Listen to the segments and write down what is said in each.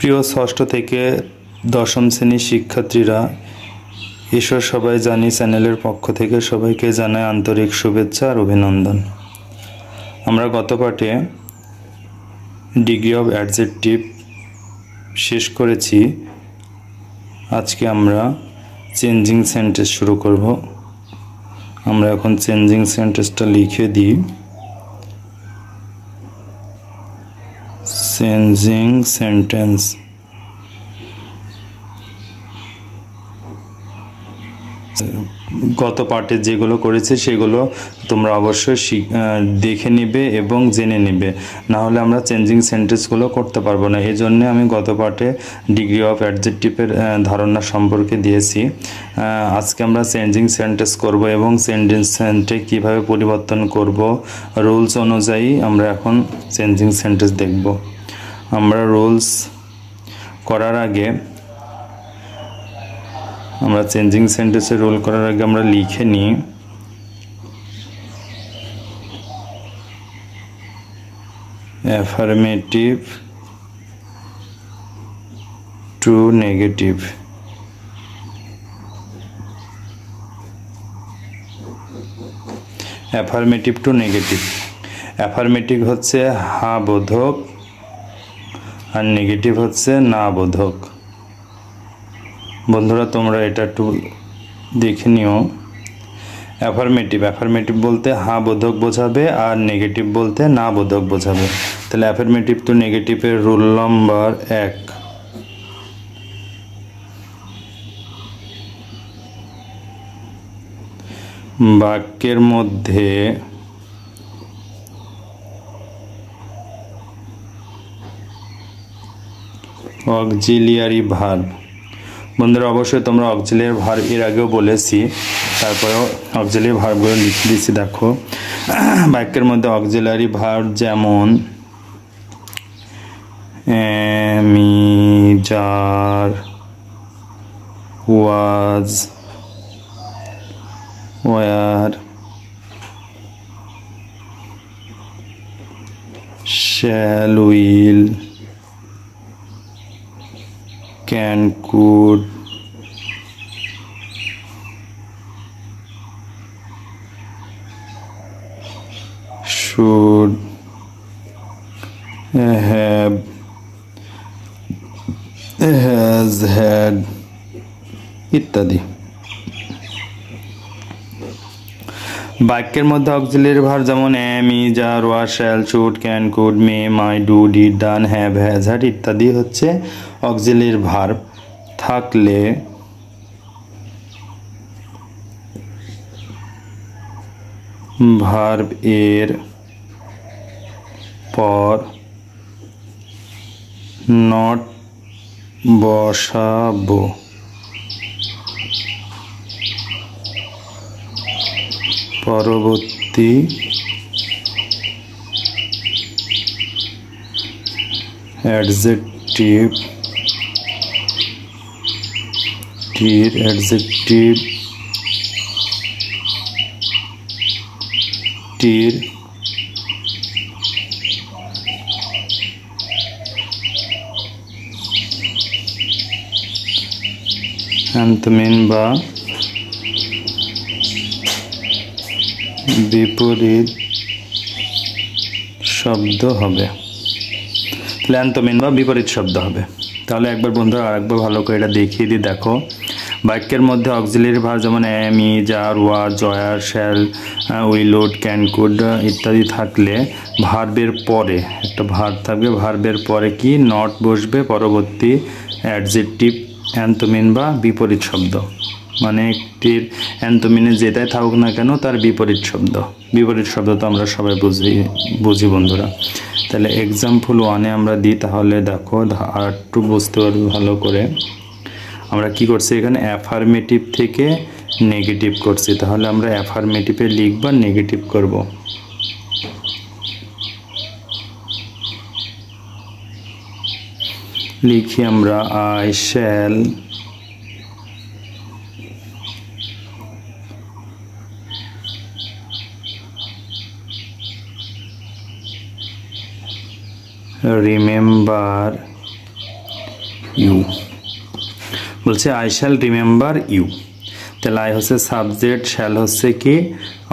প্রিয় ষষ্ঠ থেকে দশম শ্রেণীর শিক্ষার্থীরা, এসো সবাই জানি চ্যানেলের পক্ষ থেকে সবাইকে জানাই আন্তরিক শুভেচ্ছা আর অভিনন্দন। আমরা গত পাঠে ডিগ্রি অফ অ্যাডজেক্টিভ শেষ করেছি। আজকে আমরা চেঞ্জিং সেন্টেন্স শুরু করব। আমরা এখন চেঞ্জিং সেন্টেন্সটা লিখে দিই। চেঞ্জিং সেন্টেন্স গত পাঠে যেগুলো করেছে সেগুলো তোমরা অবশ্যই দেখে নেবে এবং জেনে নেবে, না হলে আমরা চেঞ্জিং সেন্টেন্সগুলো করতে পারবো না। এই জন্যে আমি গত পাঠে ডিগ্রি অফ অ্যাডজেক্টিভের ধারণা সম্পর্কে দিয়েছি। আজকে আমরা চেঞ্জিং সেন্টেন্স করব এবং সেন্টেন্সে কীভাবে পরিবর্তন করব রুলস অনুযায়ী আমরা এখন চেঞ্জিং সেন্টেন্স দেখব। আমরা রুলস করার আগে আমরা চেঞ্জিং সেন্টেন্সে রোল করার আগে আমরা লিখে নিই affirmative two negative. Affirmative two negative. Affirmative হচ্ছে হ্যাঁ বোধক আর নেগেটিভ হচ্ছে না বোধক। বন্ধুরা তোমরা এটা একটু দেখে নিও। অ্যাফার্মেটিভ বলতে হ্যাঁ বোধক বোঝাবে আর নেগেটিভ বলতে না বোধক বোঝাবে। তাহলে অ্যাফার্মেটিভ টু নেগেটিভের রুল নম্বর 1, বাক্যের মধ্যে অক্সিলিয়ারি ভার্ব। বন্ধুরা অবশ্যই তোমরা অক্সিলিয়ারি ভার্ব এর আগেও বলেছি, তারপরেও অক্সিলিয়ারি ভার্বগুলো লিখে দিচ্ছি। দেখো বাক্যের মধ্যে অক্সিলিয়ারি ভার্ব যেমন are, was, were, shall, will, can, could, should, have, has, had ইত্যাদি। বাক্যের মধ্যে অক্সিলিয়ারি ভার্ব যেমন am, is, are, was, shall, should, can, could, may, might, do, did, done, have, has, had ইত্যাদি হচ্ছে auxiliary verb. থাকলে verb এর পর not বসাবো। পরবর্তী অ্যাডজেক্টিভ টির অ্যান্থমিন বা বিপরীত শব্দ হবে। অ্যান্থমিন বা বিপরীত শব্দ হবে। তাহলে একবার বন্ধুরা আরেকবার ভালো করে এটা দেখিয়ে দিই। দেখো বাক্যের মধ্যে অক্সিলিয়ারি ভার্ব যেমন am, is, are, was, were, shall, will, would, can, could ইত্যাদি থাকলে ভার্বের পরে একটা ভার্ব থাকবে। ভার্বের পরে কি নট বসবে, পরবর্তী অ্যাডজেক্টিভ অ্যান্থমিন বা বিপরীত শব্দ। মানে একটির অ্যান্থমিনে যেটাই থাকুক না কেন তার বিপরীত শব্দ। বিপরীত শব্দ তো আমরা সবাই বুঝি বন্ধুরা। তাহলে এক্সাম্পল 1-এ আমরা দিই, তাহলে দেখো আর একটু বুঝতে পারবে ভালো করে। আমরা কি করছি এখানে অ্যাফার্মেটিভ থেকে নেগেটিভ করছি, তাহলে আমরা অ্যাফার্মেটিভে লিখব আর নেগেটিভ করব। লিখি আমরা আই শ্যাল remember ইউ বলছে আই শ্যাল রিমেম্বার ইউ। তাহলে আই হচ্ছে সাবজেক্ট, শ্যাল হচ্ছে কি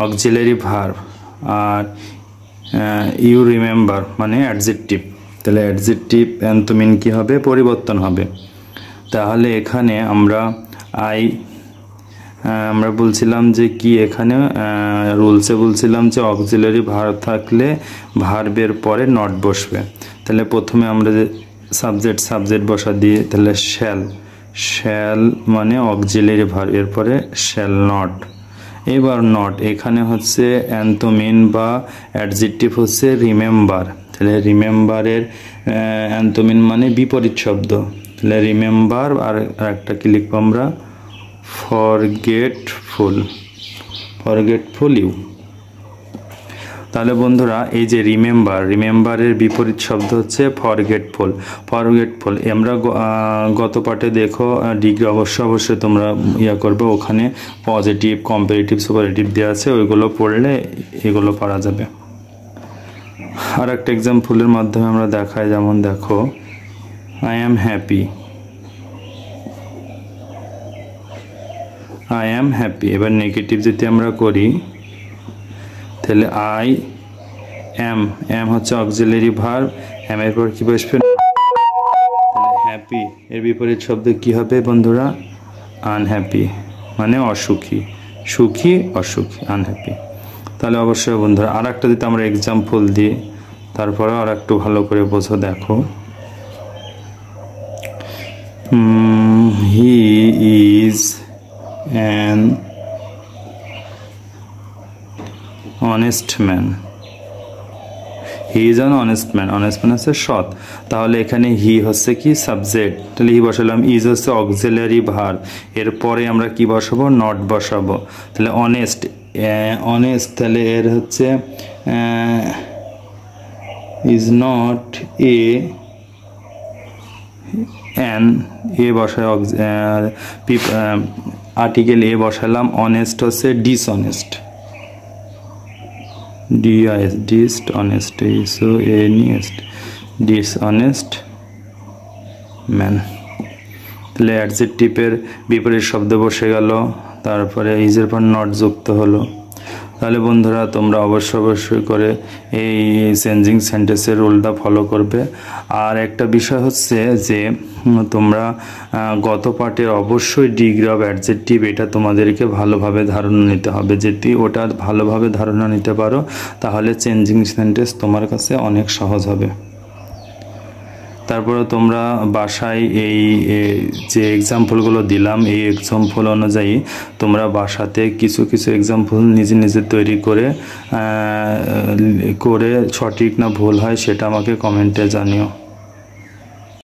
অক্সিলারি ভার্ব, আর ইউ রিমেম্বার মানে অ্যাডজেক্টিভ। তাহলে অ্যাডজেক্টিভ অ্যান্থোমিন কি হবে, পরিবর্তন হবে। তাহলে এখানে আমরা আমরা বলছিলাম যে কি এখানে রুলসে বলছিলাম যে অক্সিলারি ভার্ব থাকলে ভার্বের পরে নট বসবে। তাহলে প্রথমে আমরা যে সাবজেক্ট বসা দিয়ে, তাহলে শ্যাল মানে অক্সিলারি ভার্ব, এরপরে শ্যাল নট। এবার নট এখানে হচ্ছে অ্যান্থোমিন বা অ্যাডজেক্টিভ হচ্ছে রিমেম্বার। তাহলে রিমেম্বারের অ্যান্থোমিন মানে বিপরীত শব্দ। তাহলে রিমেম্বার আর একটা কি লিখবো আমরা, ফরগেটফুল ইউ। তাহলে বন্ধুরা এই যে রিমেম্বারের বিপরীত শব্দ হচ্ছে ফরগেটফুল। আমরা গত পাঠে দেখো ডিগ্রি অবশ্যই তোমরা করবে, ওখানে পজিটিভ, কম্পারেটিভ, সুপারলেটিভ দেওয়া আছে, ওইগুলো পড়লে এগুলো পারা যাবে। আর একটা এক্সাম্পলের মাধ্যমে আমরা দেখাই, যেমন দেখো আই অ্যাম হ্যাপি। এবার নেগেটিভ যদি আমরা করি, তাহলে আই অ্যাম হচ্ছে অক্সিলারি ভার্ব, এর পর কি বসবে, তাহলে হ্যাপি এর বিপরীত শব্দ কি হবে বন্ধুরা, আনহ্যাপি মানে অসুখী, অসুখী আনহ্যাপি। তাহলে অবশ্যই বন্ধুরা আর একটা যদি আমরা এক্সাম্পল দিই, তারপরে আর একটু ভালো করে বোঝো। দেখো he is an honest man. He is an honest man হচ্ছে সৎ। তাহলে এখানে হি হচ্ছে কি সাবজেক্ট, তাহলে হি বসালাম। ইজ হচ্ছে অক্সিলারি ভার্ব, এরপরে আমরা কি বসাবো, নট বসাবো। তাহলে অনেস্ট তাহলে এর হচ্ছে ইজ নট এ বসায় আর্টিকেল এ বসালাম। অনেস্ট হচ্ছে ডিসঅনেস্ট, ডিসঅনেস্ট ম্যান। তাহলে অ্যাডজেক্টিভের বিপরীত শব্দ বসে গেল, তারপরে ইজের পর নট যুক্ত হলো। তাহলে বন্ধুরা তোমরা অবশ্যই করে এই চেঞ্জিং সেন্টেন্সের রুলটা ফলো করবে। আর একটা বিষয় হচ্ছে যে তোমরা গত পাঠের অবশ্যই ডিগ্রি অফ অ্যাডজেক্টিভ এটা তোমাদেরকে ভালোভাবে ধারণা নিতে হবে। যদি ওটা ভালোভাবে ধারণা নিতে পারো তাহলে চেঞ্জিং সেন্টেন্স তোমার কাছে অনেক সহজ হবে। তারপরে তোমরা বাসায় এই যে এক্সাম্পলগুলো দিলাম, এই এক্সাম্পল অনুযায়ী তোমরা বাসাতে কিছু এক্সাম্পল নিজে তৈরি করে সঠিক না ভুল হয় সেটা আমাকে কমেন্টে জানিও।